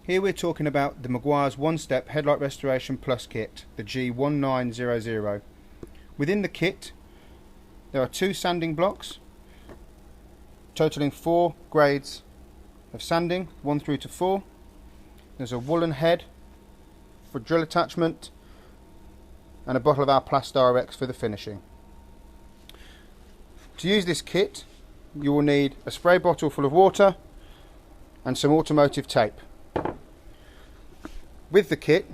Here we're talking about the Meguiar's one-step Headlight Restoration Plus kit, the G1900. Within the kit there are 2 sanding blocks totaling 4 grades of sanding, 1 through to 4. There's a woolen head for drill attachment and a bottle of our Plast-RX for the finishing. To use this kit you will need a spray bottle full of water and some automotive tape. With the kit,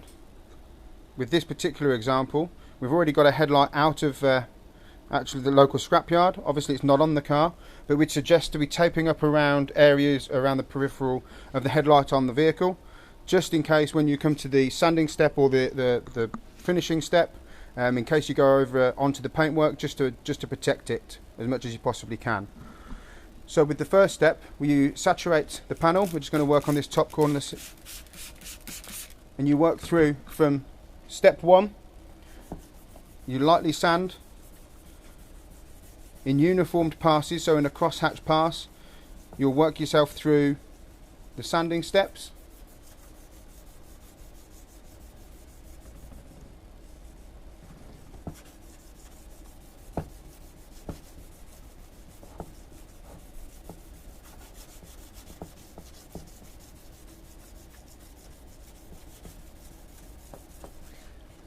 with this particular example, we've already got a headlight out of actually the local scrapyard. Obviously it's not on the car, but we'd suggest to be taping up around areas around the peripheral of the headlight on the vehicle, just in case when you come to the sanding step or the finishing step, in case you go over onto the paintwork, just to protect it as much as you possibly can. So with the first step, you saturate the panel. We're just going to work on this top corner, and you work through from step 1. You lightly sand in uniformed passes, so in a crosshatch pass. You'll work yourself through the sanding steps.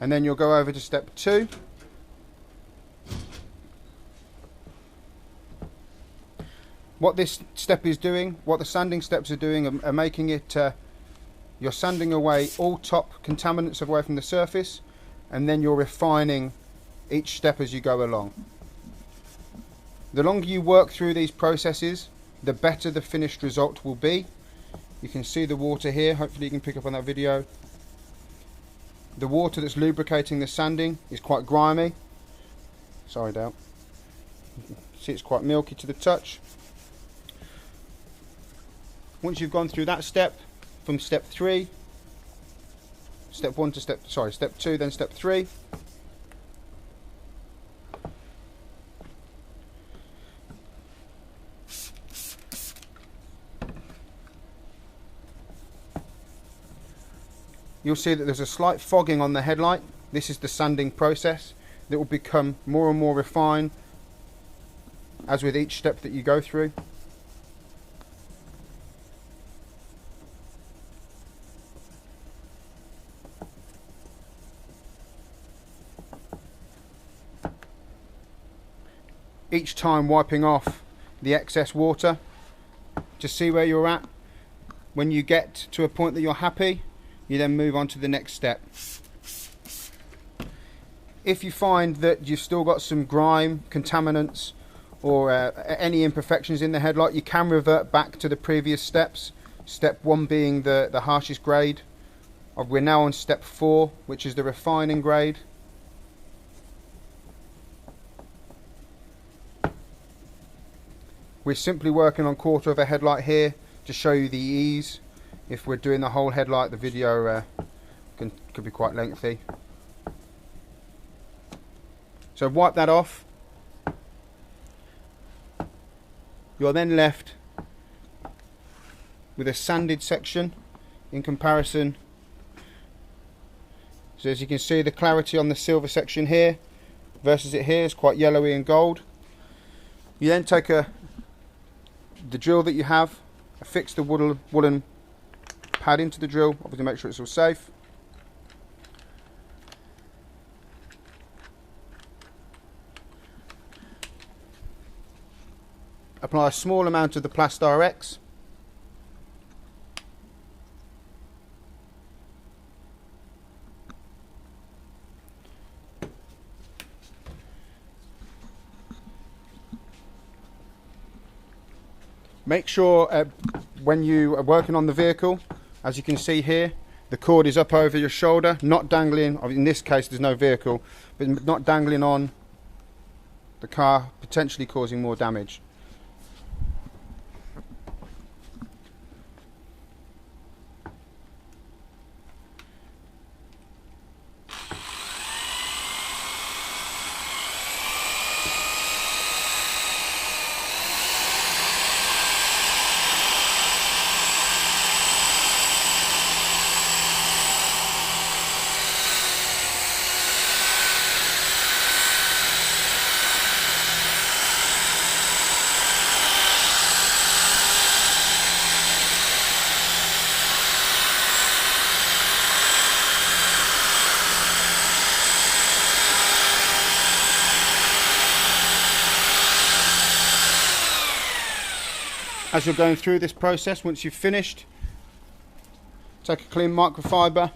And then you'll go over to step 2. What this step is doing, what the sanding steps are doing, are making it, you're sanding away all top contaminants away from the surface, and then you're refining each step as you go along. The longer you work through these processes, the better the finished result will be. You can see the water here, hopefully you can pick up on that video. The water that's lubricating the sanding is quite grimy. Sorry, Dale. You can see it's quite milky to the touch. Once you've gone through that step, from step 3, step 1 to step 2, then step 3. You'll see that there's a slight fogging on the headlight. This is the sanding process that will become more and more refined as with each step that you go through. Each time wiping off the excess water to see where you're at. When you get to a point that you're happy, you then move on to the next step. If you find that you've still got some grime, contaminants, or any imperfections in the headlight, you can revert back to the previous steps. Step 1 being the harshest grade. We're now on step 4, which is the refining grade. We're simply working on quarter of a headlight here to show you the ease. If we're doing the whole headlight, the video could be quite lengthy. So wipe that off. You're then left with a sanded section in comparison. So as you can see, the clarity on the silver section here versus it here is quite yellowy and gold. You then take the drill that you have, affix the woolen pad into the drill, obviously make sure it's all safe. Apply a small amount of the Plast-RX. Make sure when you are working on the vehicle, as you can see here, the cord is up over your shoulder, not dangling. In this case there's no vehicle, but not dangling on the car, potentially causing more damage. As you're going through this process, once you've finished, take a clean microfiber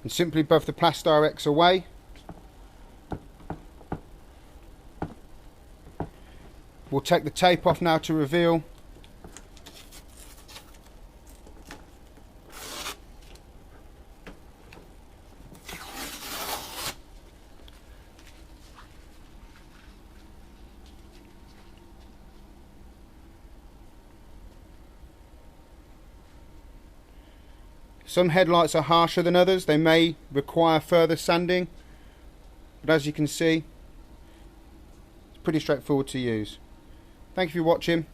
and simply buff the Plastirex away. We'll take the tape off now to reveal some headlights are harsher than others. They may require further sanding, but as you can see, it's pretty straightforward to use. Thank you for watching.